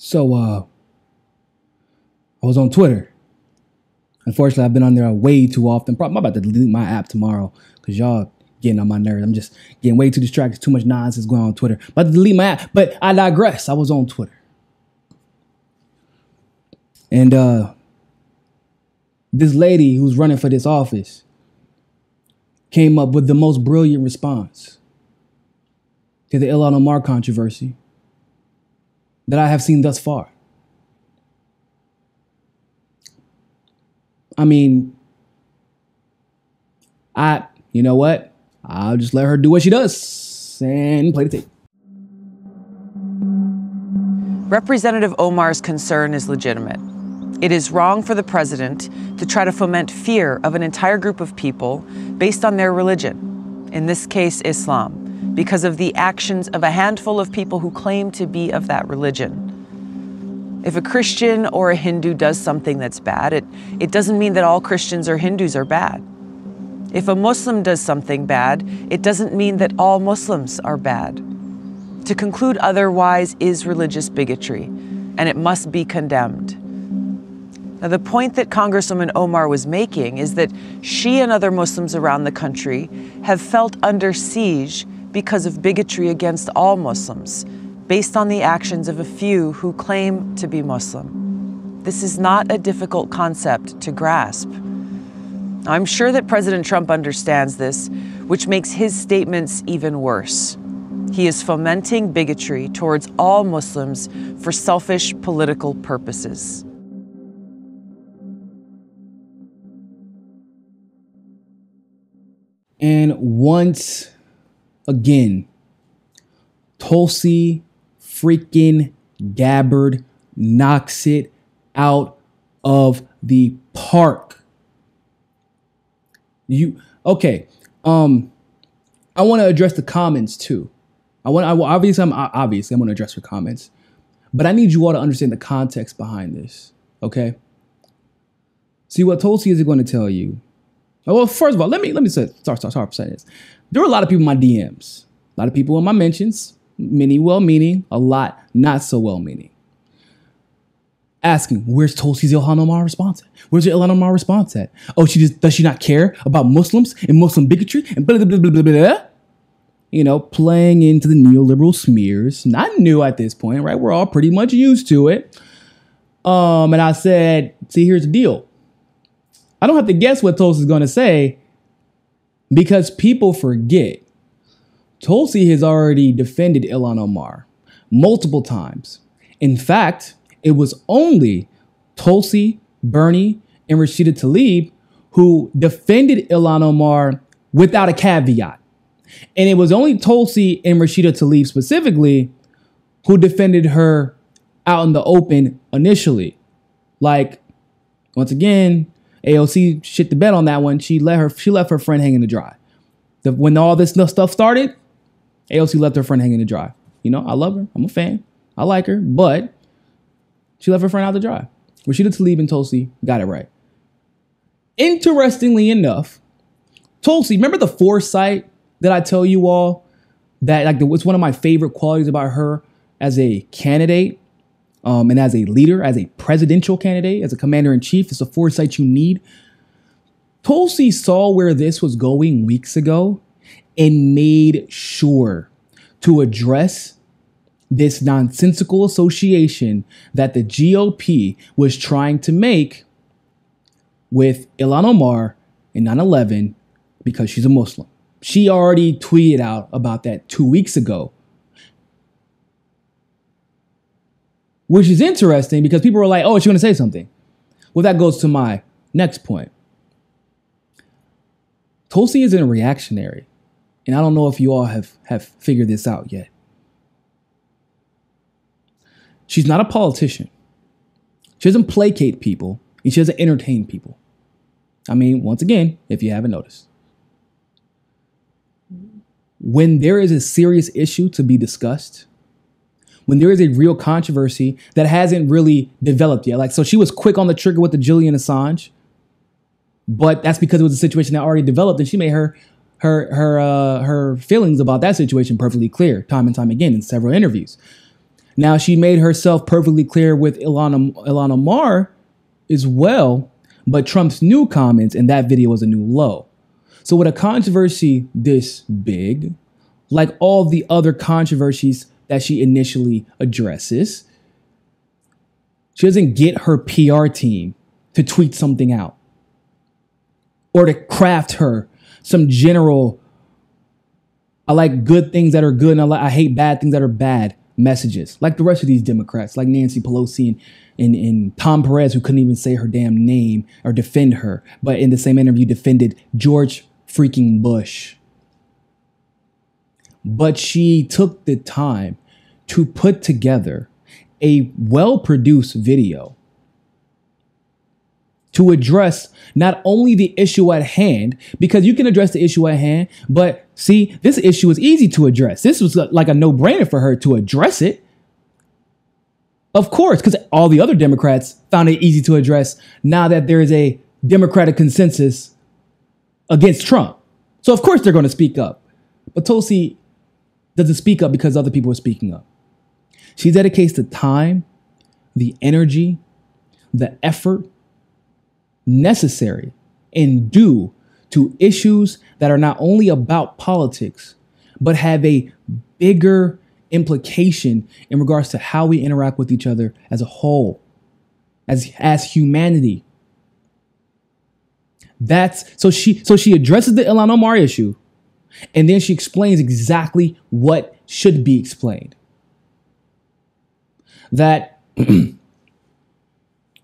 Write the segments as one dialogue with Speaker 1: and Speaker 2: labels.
Speaker 1: So, I was on Twitter. Unfortunately, I've been on there way too often. I'm about to delete my app tomorrow because y'all getting on my nerves. I'm just getting way too distracted. Too much nonsense going on Twitter. About to delete my app, but I digress. I was on Twitter. And this lady who's running for this office came up with the most brilliant response to the Ilhan Omar controversy that I have seen thus far. I mean, you know what? I'll just let her do what she does and play the tape.
Speaker 2: Representative Omar's concern is legitimate. It is wrong for the president to try to foment fear of an entire group of people based on their religion, in this case, Islam, because of the actions of a handful of people who claim to be of that religion. If a Christian or a Hindu does something that's bad, it doesn't mean that all Christians or Hindus are bad. If a Muslim does something bad, it doesn't mean that all Muslims are bad. To conclude otherwise is religious bigotry, and it must be condemned. Now, the point that Congresswoman Omar was making is that she and other Muslims around the country have felt under siege because of bigotry against all Muslims, based on the actions of a few who claim to be Muslim. This is not a difficult concept to grasp. I'm sure that President Trump understands this, which makes his statements even worse. He is fomenting bigotry towards all Muslims for selfish political purposes.
Speaker 1: And once again, Tulsi freaking Gabbard knocks it out of the park. Okay. I want to address the comments too. I'm going to address your comments, but I need you all to understand the context behind this. Okay. See what Tulsi is going to tell you. Well, first of all, let me start saying this. There were a lot of people in my DMs, a lot of people in my mentions, many well-meaning, a lot not so well-meaning, asking, where's Tulsi's Ilhan Omar response at? Where's your Ilhan Omar response at? Oh, does she not care about Muslims and Muslim bigotry and blah, blah, blah, blah, blah, blah? You know, playing into the neoliberal smears. Not new at this point, right? We're all pretty much used to it. And I said, see, here's the deal. I don't have to guess what Tulsi is going to say because people forget. Tulsi has already defended Ilhan Omar multiple times. In fact, it was only Tulsi, Bernie, and Rashida Tlaib who defended Ilhan Omar without a caveat. And it was only Tulsi and Rashida Tlaib specifically who defended her out in the open initially. Like, once again, AOC shit the bed on that one. She left her friend hanging to dry. When all this stuff started, AOC left her friend hanging to dry. You know, I love her. I'm a fan. I like her, but she left her friend out to dry. Rashida Tlaib and Tulsi got it right. Interestingly enough, Tulsi, remember the foresight that I tell you all that it's one of my favorite qualities about her as a candidate and as a leader, as a presidential candidate, as a commander-in-chief. It's a foresight you need. Tulsi saw where this was going weeks ago and made sure to address this nonsensical association that the GOP was trying to make with Ilhan Omar in 9/11 because she's a Muslim. She already tweeted out about that 2 weeks ago, which is interesting because people were like, oh, she's going to say something. Well, that goes to my next point. Tulsi isn't a reactionary, and I don't know if you all have figured this out yet. She's not a politician. She doesn't placate people, and she doesn't entertain people. I mean, once again, if you haven't noticed. When there is a serious issue to be discussed, when there is a real controversy that hasn't really developed yet, like, so she was quick on the trigger with the Julian Assange, but that's because it was a situation that already developed, and she made her feelings about that situation perfectly clear time and time again in several interviews. Now, she made herself perfectly clear with Ilhan Omar as well, but Trump's new comments in that video was a new low. So with a controversy this big, like all the other controversies that she initially addresses, she doesn't get her PR team to tweet something out or to craft her some general, I like good things that are good and I hate bad things that are bad messages, like the rest of these Democrats, like Nancy Pelosi and Tom Perez, who couldn't even say her damn name or defend her, but in the same interview defended George freaking Bush. But she took the time to put together a well-produced video to address not only the issue at hand, because you can address the issue at hand, but see, this issue is easy to address. This was like a no-brainer for her to address it. Of course, because all the other Democrats found it easy to address now that there is a Democratic consensus against Trump. So of course they're going to speak up. But Tulsi doesn't speak up because other people are speaking up. She dedicates the time, the energy, the effort necessary and due to issues that are not only about politics, but have a bigger implication in regards to how we interact with each other as a whole, as humanity. So she addresses the Ilhan Omar issue, and then she explains exactly what should be explained. That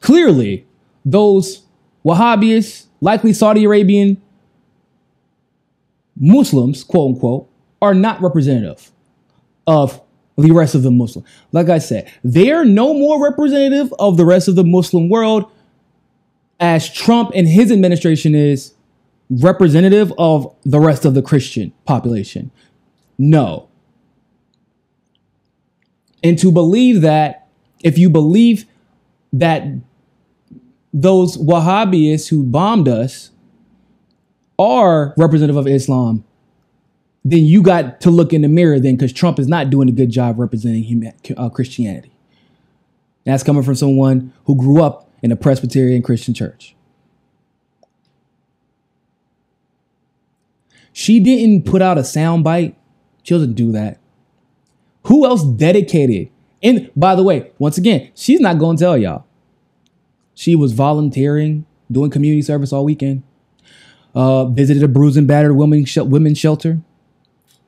Speaker 1: clearly those Wahhabis, likely Saudi Arabian Muslims, quote unquote, are not representative of the rest of the Muslim. Like I said, they are no more representative of the rest of the Muslim world as Trump and his administration is representative of the rest of the Christian population. No. And to believe that, if you believe that those Wahhabis who bombed us are representative of Islam, then you got to look in the mirror then, because Trump is not doing a good job representing Christianity. That's coming from someone who grew up in a Presbyterian Christian church. She didn't put out a soundbite. She doesn't do that. Who else dedicated? And by the way, once again, she's not going to tell y'all. She was volunteering, doing community service all weekend. Visited a bruised and battered women's shelter.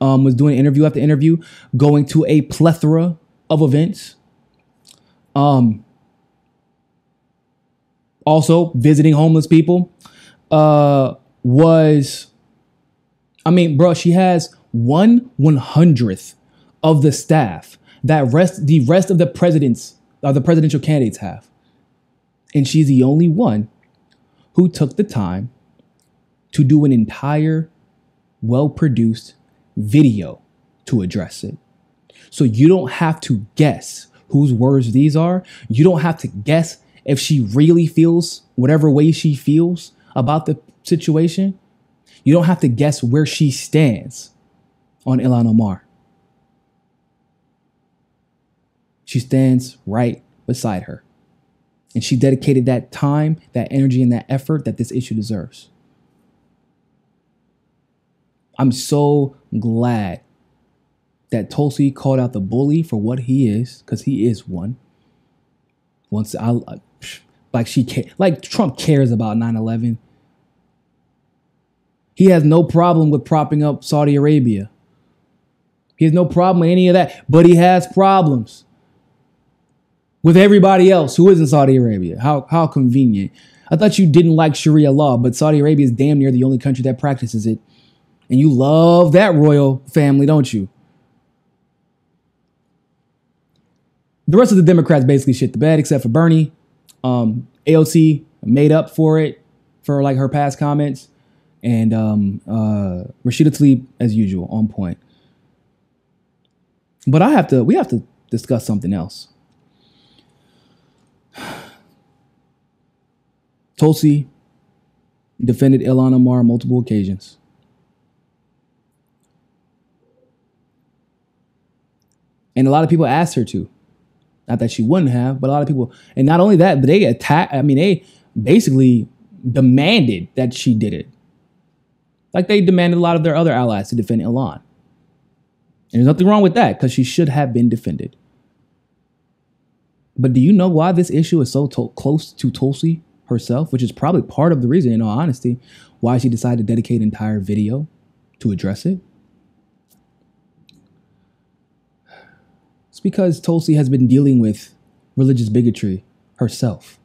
Speaker 1: Was doing interview after interview, going to a plethora of events. Also visiting homeless people. She has 1/100th of the staff that the rest of the presidential candidates have. And she's the only one who took the time to do an entire well-produced video to address it. So you don't have to guess whose words these are. You don't have to guess if she really feels whatever way she feels about the situation. You don't have to guess where she stands on Ilhan Omar. She stands right beside her. And she dedicated that time, that energy, and that effort that this issue deserves. I'm so glad that Tulsi called out the bully for what he is, because he is one. Like Trump cares about 9/11. He has no problem with propping up Saudi Arabia. He has no problem with any of that, but he has problems with everybody else who isn't Saudi Arabia. How convenient. I thought you didn't like Sharia law, but Saudi Arabia is damn near the only country that practices it. And you love that royal family, don't you? The rest of the Democrats basically shit the bed, except for Bernie. AOC made up for it for like her past comments. And Rashida Tlaib, as usual, on point. But we have to discuss something else. Tulsi defended Ilhan Omar on multiple occasions. And a lot of people asked her to. Not that she wouldn't have, but a lot of people, and not only that, but they basically demanded that she did it. Like they demanded a lot of their other allies to defend Ilhan. And there's nothing wrong with that because she should have been defended. But do you know why this issue is so close to Tulsi herself, which is probably part of the reason, in all honesty, why she decided to dedicate an entire video to address it? It's because Tulsi has been dealing with religious bigotry herself.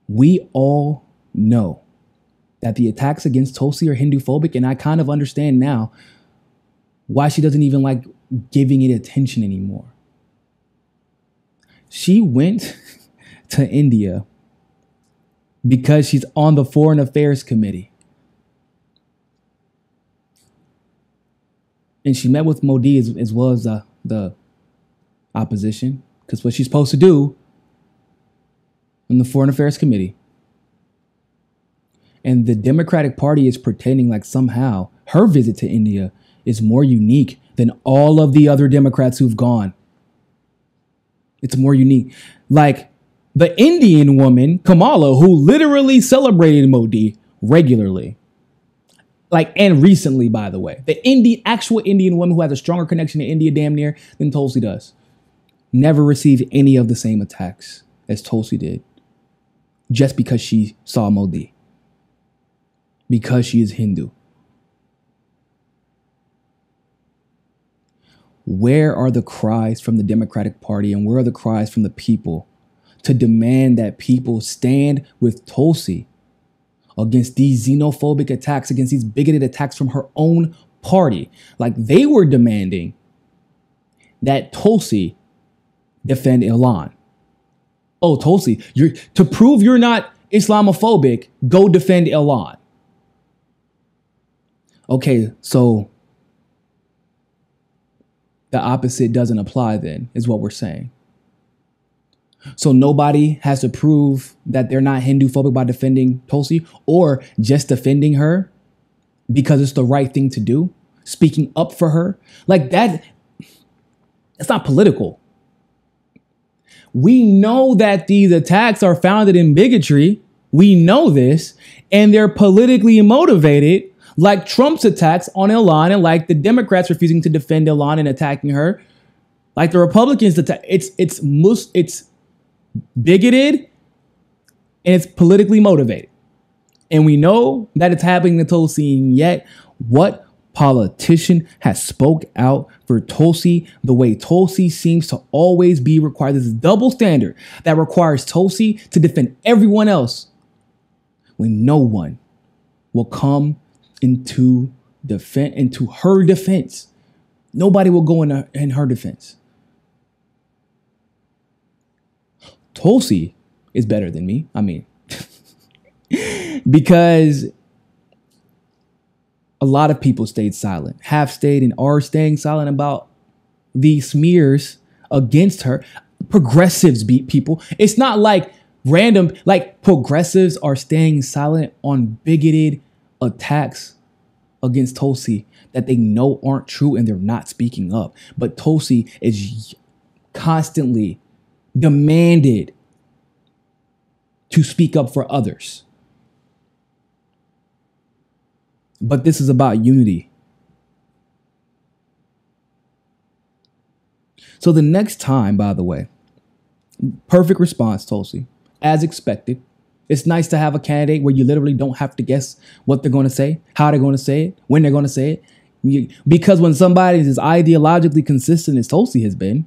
Speaker 1: We all know that the attacks against Tulsi are Hindu-phobic, and I kind of understand now why she doesn't even like giving it attention anymore. She went to India because she's on the Foreign Affairs Committee. And she met with Modi as well as the opposition, because what she's supposed to do in the Foreign Affairs Committee. And the Democratic Party is pretending like somehow her visit to India is more unique than all of the other Democrats who've gone. It's more unique. Like the Indian woman, Kamala, who literally celebrated Modi regularly. Like, and recently, by the way, the actual Indian woman who has a stronger connection to India damn near than Tulsi does, never received any of the same attacks as Tulsi did just because she saw Modi. Because she is Hindu. Where are the cries from the Democratic Party and where are the cries from the people to demand that people stand with Tulsi against these xenophobic attacks, against these bigoted attacks from her own party? Like they were demanding that Tulsi defend Ilhan. Oh, Tulsi, to prove you're not Islamophobic, go defend Ilhan. Okay, so the opposite doesn't apply then, is what we're saying. So nobody has to prove that they're not Hindu-phobic by defending Tulsi or just defending her because it's the right thing to do, speaking up for her. Like that, it's not political. We know that these attacks are founded in bigotry. We know this, and they're politically motivated, like Trump's attacks on Ilhan and like the Democrats refusing to defend Ilhan and attacking her. Like the Republicans, it's bigoted and it's politically motivated. And we know that it's happening to Tulsi, and yet what politician has spoke out for Tulsi the way Tulsi seems to always be required? This is double standard that requires Tulsi to defend everyone else when no one will come into her defense. Nobody will go in her defense. Tulsi is better than me. I mean, because a lot of people stayed silent, have stayed and are staying silent about the smears against her. Progressives beat people. It's not like random, like progressives are staying silent on bigoted attacks against Tulsi that they know aren't true and they're not speaking up. But Tulsi is constantly demanded to speak up for others. But this is about unity. So the next time, by the way, perfect response, Tulsi, as expected. It's nice to have a candidate where you literally don't have to guess what they're going to say, how they're going to say it, when they're going to say it. Because when somebody is as ideologically consistent as Tulsi has been,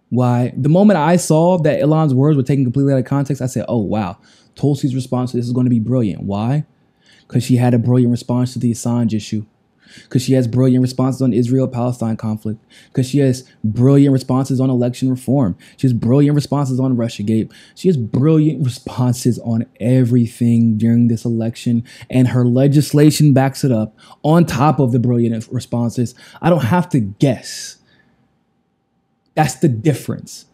Speaker 1: why, the moment I saw that Ilhan's words were taken completely out of context, I said, oh, wow, Tulsi's response to this is going to be brilliant. Why? Because she had a brilliant response to the Assange issue. Because she has brilliant responses on Israel-Palestine conflict. Because she has brilliant responses on election reform. She has brilliant responses on Russiagate. She has brilliant responses on everything during this election. And her legislation backs it up on top of the brilliant responses. I don't have to guess. That's the difference.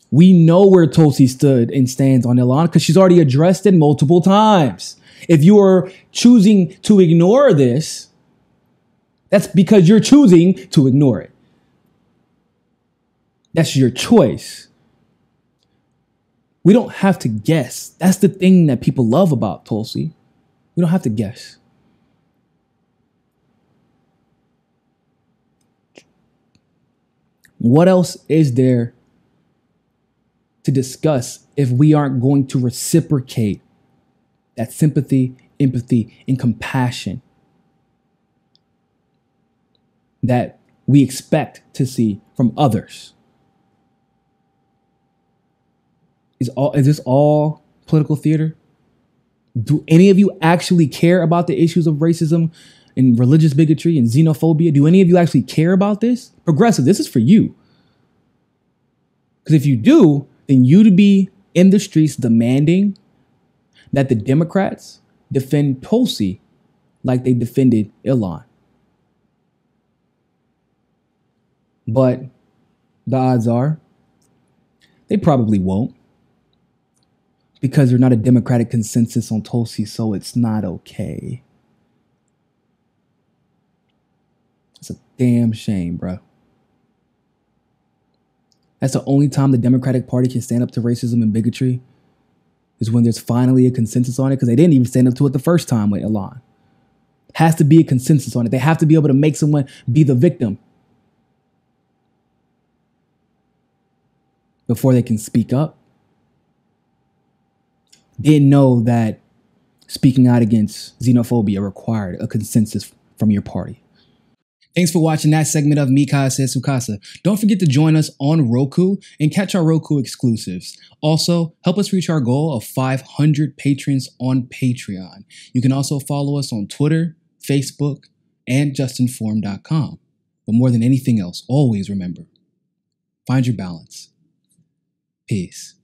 Speaker 1: We know where Tulsi stood and stands on Ilhan because she's already addressed it multiple times. If you are choosing to ignore this, That's because you're choosing to ignore it. That's your choice. We don't have to guess. That's the thing that people love about Tulsi. We don't have to guess. What else is there to discuss if we aren't going to reciprocate that sympathy, empathy, and compassion that we expect to see from others? Is this all political theater? Do any of you actually care about the issues of racism and religious bigotry and xenophobia? Do any of you actually care about this? Progressive, this is for you. Because if you do, then you'd be in the streets demanding that the Democrats defend Tulsi like they defended Ilhan. But the odds are they probably won't, because there's not a democratic consensus on Tulsi, so it's not okay. It's a damn shame, bro. That's the only time the Democratic Party can stand up to racism and bigotry, is when there's finally a consensus on it, because they didn't even stand up to it the first time with Ilhan. Has to be a consensus on it. They have to be able to make someone be the victim before they can speak up. Didn't know that speaking out against xenophobia required a consensus from your party. Thanks for watching that segment of Mika Says Sukasa. Don't forget to join us on Roku and catch our Roku exclusives. Also, help us reach our goal of 500 patrons on Patreon. You can also follow us on Twitter, Facebook, and JustNForm.com. But more than anything else, always remember, find your balance. Peace.